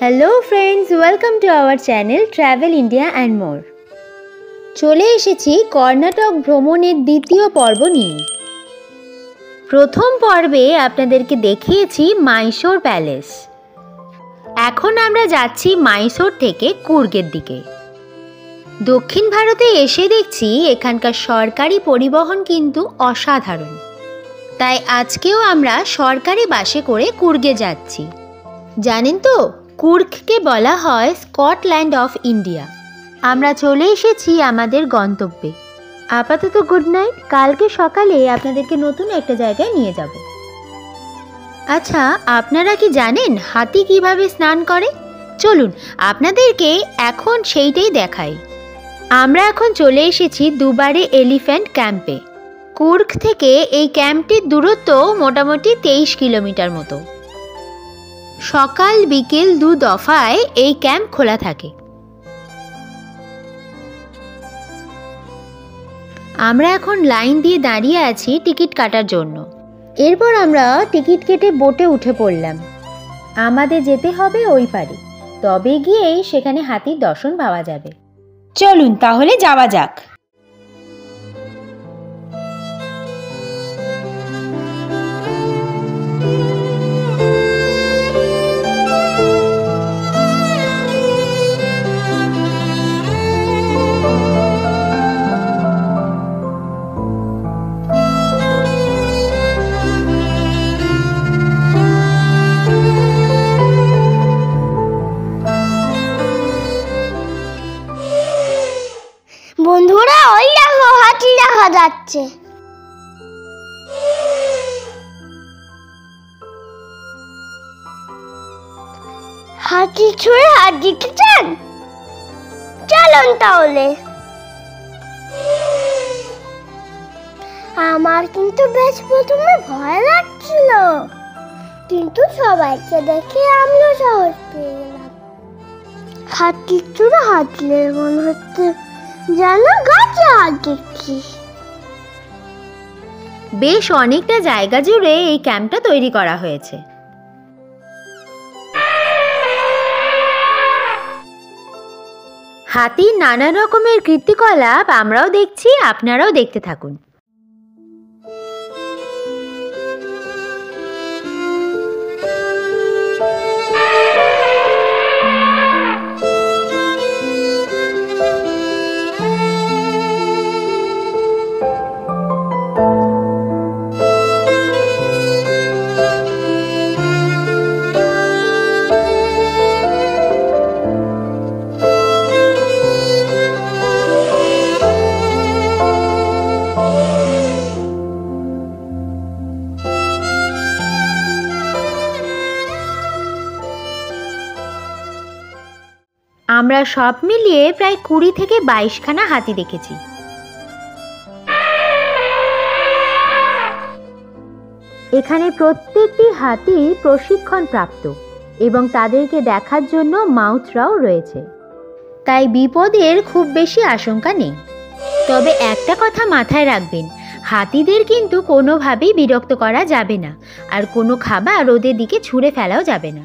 Hello friends, welcome to our channel travel India and more. চলে এসেছি কর্ণাটক ভ্রমণের দ্বিতীয় পর্ব নিয়ে। প্রথম পর্বে আপনাদেরকে দেখিয়েছি মাইসোর প্যালেস। এখন আমরা যাচ্ছি মাইসোর থেকে কুর্গের দিকে। দক্ষিণ ভারতে এসে দেখছি এখানকার সরকারি পরিবহন কিন্তু অসাধারণ, তাই আজকেও আমরা সরকারি বাসে করে কুর্গে যাচ্ছি। জানেন তো, কুর্গকে বলা হয় স্কটল্যান্ড অফ ইন্ডিয়া। আমরা চলে এসেছি আমাদের গন্তব্যে। আপাতত গুড নাইট, কালকে সকালে আপনাদেরকে নতুন একটা জায়গায় নিয়ে যাব। আচ্ছা, আপনারা কি জানেন হাতি কিভাবে স্নান করে? চলুন আপনাদেরকে এখন সেইটাই দেখাই। আমরা এখন চলে এসেছি দুবারে এলিফ্যান্ট ক্যাম্পে। কুর্গ থেকে এই ক্যাম্পটির দূরত্ব মোটামুটি 23 কিলোমিটার মতো। সকাল বিকেল 2 দফায় এই ক্যাম্প খোলা থাকে। আমরা এখন লাইন দিয়ে দাঁড়িয়ে আছি টিকিট কাটার জন্য। এরপর আমরা টিকিট কেটে বোটে উঠে পড়লাম। আমাদের যেতে হবে ওই পারে, তবে গিয়েই সেখানে হাতির দর্শন পাওয়া যাবে। চলুন তাহলে যাওয়া যাক। বন্ধুরা, ওই দেখো হাতি দেখা যাচ্ছে। হাতি ছুঁয়ে হাত দিতে চান? চলুন তাহলে। আমার কিন্তু বেশ প্রথমে ভয় লাগছিল, কিন্তু সবাইকে দেখে আমিও সাহস পেয়ে গেলাম। হাতির চূড়ে হাঁটলে মনে হচ্ছে যেন গাছে হাত দিচ্ছি। বেশ অনেকটা জায়গা জুড়ে এই ক্যাম্পটা তৈরি করা হয়েছে। হাতির নানা রকমের কীর্তিকলাপ আমরাও দেখছি, আপনারাও দেখতে থাকুন। আমরা সব মিলিয়ে প্রায় 20 থেকে 22 খানা হাতি দেখেছি। এখানে প্রত্যেকটি হাতি প্রশিক্ষণ প্রাপ্ত এবং তাদেরকে দেখার জন্য মাউথরাও রয়েছে, তাই বিপদের খুব বেশি আশঙ্কা নেই। তবে একটা কথা মাথায় রাখবেন, হাতিদের কিন্তু কোনোভাবেই বিরক্ত করা যাবে না, আর কোনো খাবার ওদের দিকে ছুঁড়ে ফেলাও যাবে না।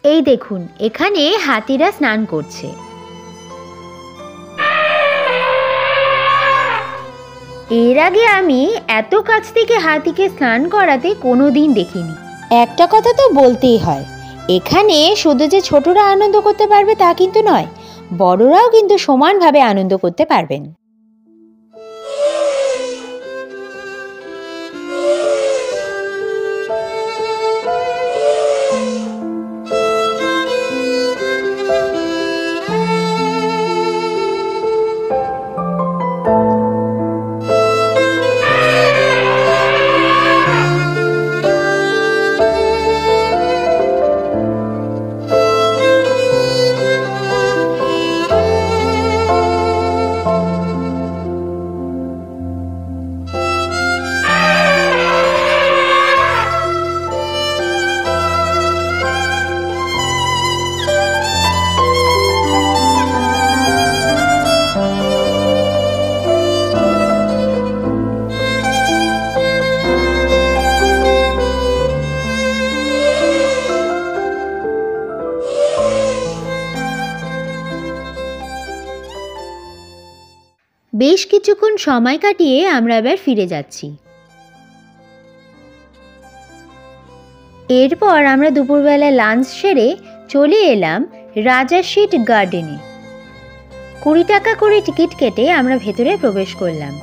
এই দেখুন, এখানে হাতিরা স্নান করছে। এর আগে আমি এত কাছ থেকে হাতিকে স্নান করাতে কোনোদিন দেখিনি। একটা কথা তো বলতেই হয়, এখানে শুধু যে ছোটরা আনন্দ করতে পারবে তা কিন্তু নয়, বড়রাও কিন্তু সমানভাবে আনন্দ করতে পারবেন। বেশ কিছুক্ষণ সময় কাটিয়ে আমরা এবার ফিরে যাচ্ছি। এরপর আমরা দুপুরবেলা লাঞ্চ সেরে চলে এলাম রাজাসিট গার্ডেনে। 20 টাকা করে টিকিট কেটে আমরা ভেতরে প্রবেশ করলাম।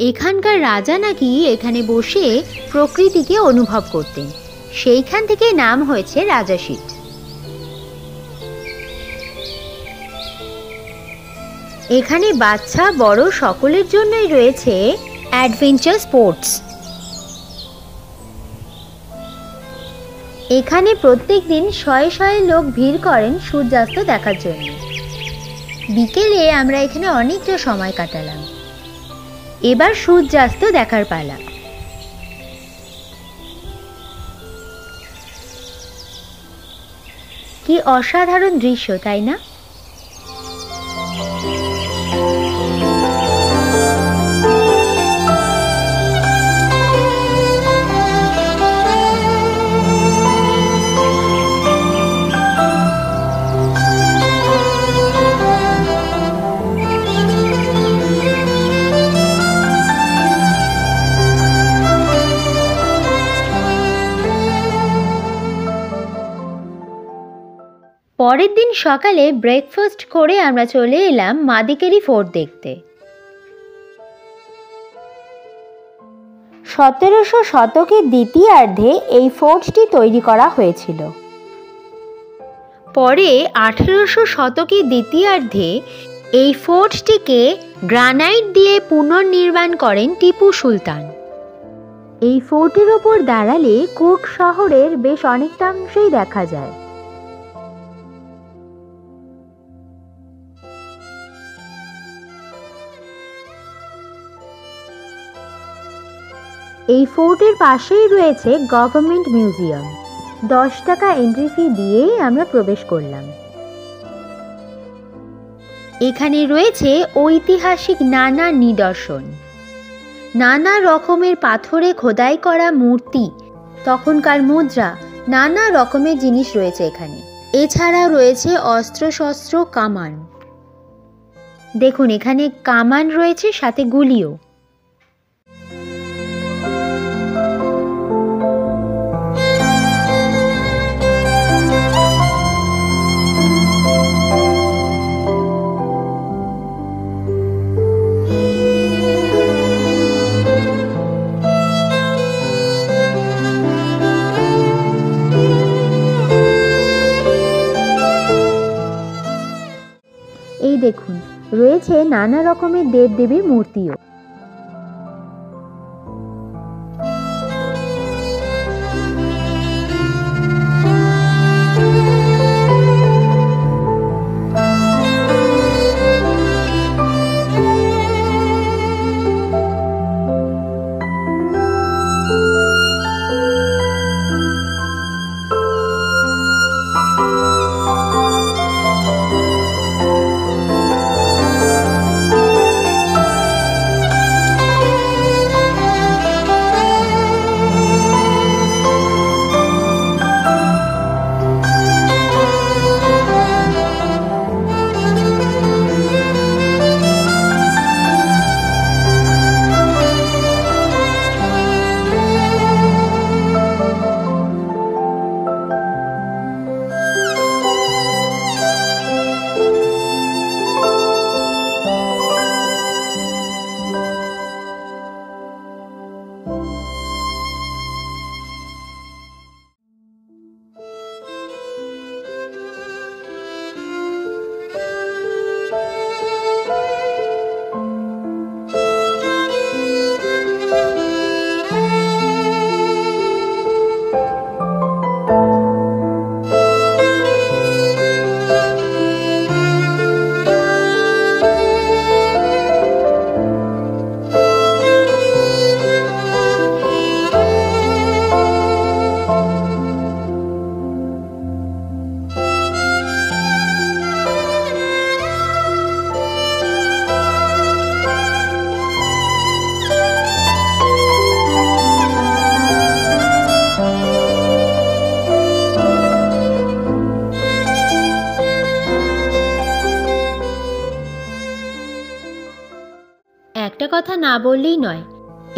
এখানকার রাজা নাকি এখানে বসে প্রকৃতিকে অনুভব করতেন, সেইখান থেকে নাম হয়েছে রাজাসিট। এখানে বাচ্চা বড় সকলের জন্যই রয়েছে অ্যাডভেঞ্চার স্পোর্টস। এখানে প্রত্যেক দিন শয়ে শয়ে লোক ভিড় করেন সূর্যাস্ত দেখার জন্য। বিকেলে আমরা এখানে অনেকটা সময় কাটালাম। এবার সূর্যাস্ত দেখার পালা। কি অসাধারণ দৃশ্য, তাই না? পরের দিন সকালে ব্রেকফাস্ট করে আমরা চলে এলাম মাদিকেরি ফোর্ট দেখতে। 1700 শতকের দ্বিতীয়ার্ধে এই ফোর্টটি তৈরি করা হয়েছিল। পরে 1800 শতকের দ্বিতীয়ার্ধে এই ফোর্টটিকে গ্রানাইট দিয়ে পুনর্নির্মাণ করেন টিপু সুলতান। এই ফোর্টের ওপর দাঁড়ালে কুর্গ শহরের বেশ অনেকটাংশই দেখা যায়। এই ফোর্টের পাশেই রয়েছে গভর্নমেন্ট মিউজিয়াম। 10 টাকা এন্ট্রি ফি দিয়েই আমরা প্রবেশ করলাম। এখানে রয়েছে ঐতিহাসিক নানা নিদর্শন, নানা রকমের পাথরে খোদাই করা মূর্তি, তখনকার মুদ্রা, নানা রকমের জিনিস রয়েছে এখানে। এছাড়াও রয়েছে অস্ত্রশস্ত্র, কামান। দেখুন এখানে কামান রয়েছে, সাথে গুলিও। এই দেখুন রয়েছে নানা রকমের দেবদেবীর মূর্তিও। একটা কথা না বললেই নয়,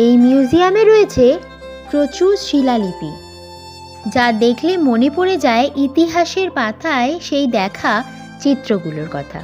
এই মিউজিয়ামে রয়েছে প্রচুর শিলালিপি, যা দেখলে মনে পড়ে যায় ইতিহাসের পাতায় সেই দেখা চিত্রগুলোর কথা।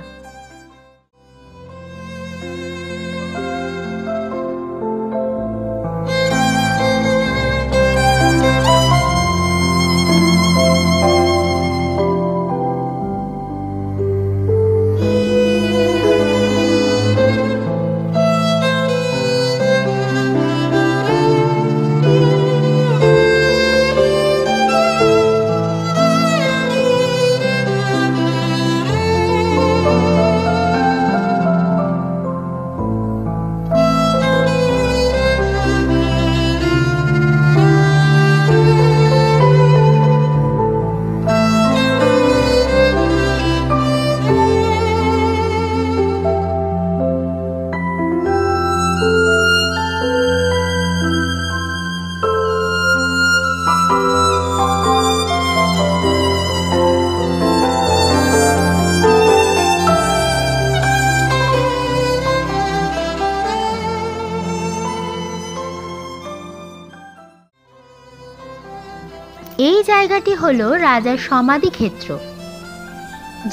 এই জায়গাটি হলো রাজার সমাধি ক্ষেত্র।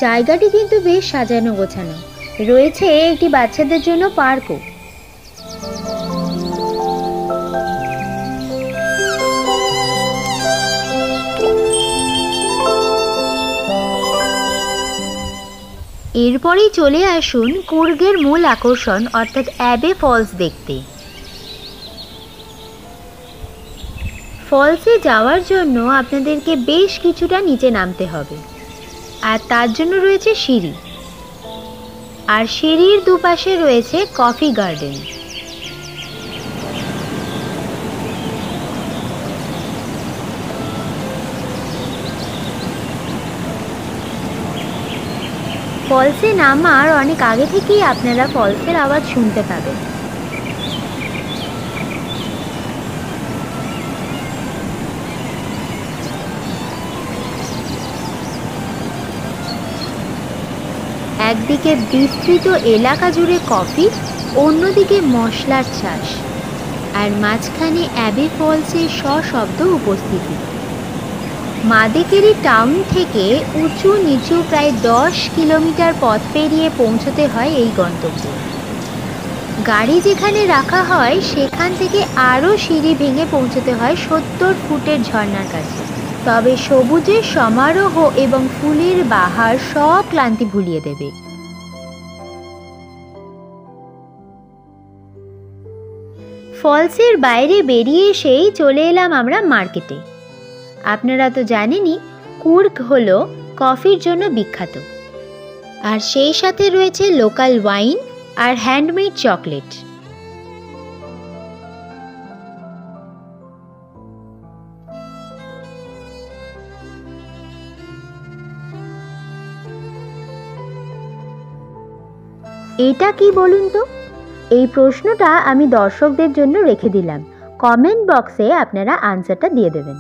জায়গাটি কিন্তু বেশ সাজানো গোছানো, রয়েছে একটি বাচ্চাদের জন্য পার্কও। এরপরেই চলে আসুন কুর্গের মূল আকর্ষণ অর্থাৎ অ্যাবে ফলস দেখতে। ফলসে যাওয়ার জন্য আপনাদেরকে বেশ কিছুটা নিচে নামতে হবে, আর তার জন্য রয়েছে সিঁড়ি, আর সিঁড়ির দুপাশে রয়েছে কফি গার্ডেন। ফলসে নামার অনেক আগে থেকেই আপনারা ফলসের আওয়াজ শুনতে পাবেন। একদিকে বিস্তৃত এলাকা জুড়ে কফি, অন্যদিকে মশলার চাষ, আর মাঝখানে অ্যাবে ফলসের সশব্দ উপস্থিতি। মাদেকেরি টাউন থেকে উঁচু নিচু প্রায় 10 কিলোমিটার পথ পেরিয়ে পৌঁছতে হয় এই গন্তব্যে। গাড়ি যেখানে রাখা হয় সেখান থেকে আরও সিঁড়ি ভেঙে পৌঁছতে হয় 70 ফুটের ঝর্ণার কাছে। তবে সবুজের সমারোহ এবং ফুলের বাহার সব ক্লান্তি ভুলিয়ে দেবে। ফলসের বাইরে বেরিয়ে এসেই চলে এলাম আমরা মার্কেটে। আপনারা তো জানেনই কুর্গ হলো কফির জন্য বিখ্যাত, আর সেই সাথে রয়েছে লোকাল ওয়াইন আর হ্যান্ডমেড চকলেট। এটা কি বলুন তো? এই প্রশ্নটা আমি দর্শকদের জন্য রেখে দিলাম, কমেন্ট বক্সে আপনারা আনসারটা দিয়ে দেবেন।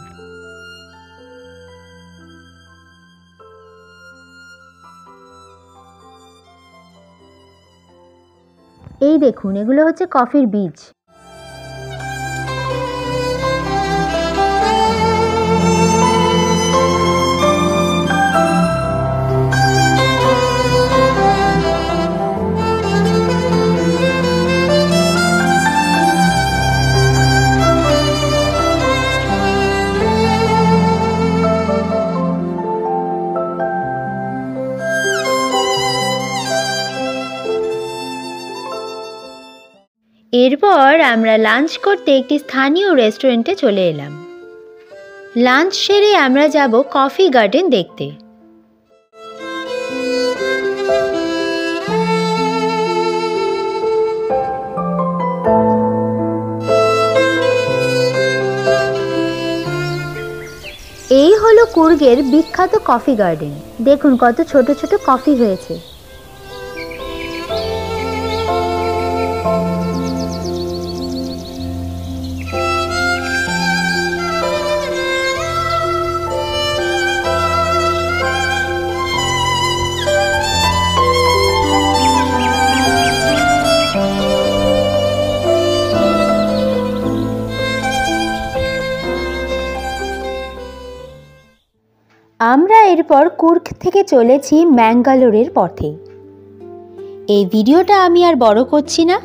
এই দেখুন, এগুলো হচ্ছে কফির বীজ। এরপর আমরা লাঞ্চ করতে একটি স্থানীয় রেস্টুরেন্টে চলে এলাম। লাঞ্চ সেরে আমরা যাব কফি গার্ডেন দেখতে। এই হলো কুর্গের বিখ্যাত কফি গার্ডেন। দেখুন কত ছোট ছোট কফি হয়েছে। আমরা এরপর কুর্গ থেকে চলেছি ম্যাঙ্গালোরের পথে। এই ভিডিওটা আমি আর বড় করছি না,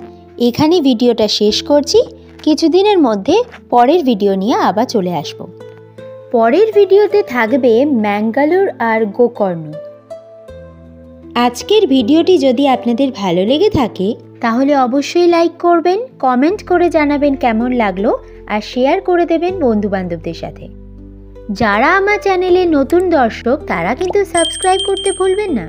এখানে ভিডিওটা শেষ করছি। কিছুদিনের মধ্যে পরের ভিডিও নিয়ে আবার চলে আসব। পরের ভিডিওতে থাকবে ম্যাঙ্গালোর আর গোকর্ণ। আজকের ভিডিওটি যদি আপনাদের ভালো লেগে থাকে তাহলে অবশ্যই লাইক করবেন, কমেন্ট করে জানাবেন কেমন লাগলো, আর শেয়ার করে দেবেন বন্ধুবান্ধবদের সাথে। যারা আমার চ্যানেলে নতুন দর্শক তারা কিন্তু সাবস্ক্রাইব করতে ভুলবেন না।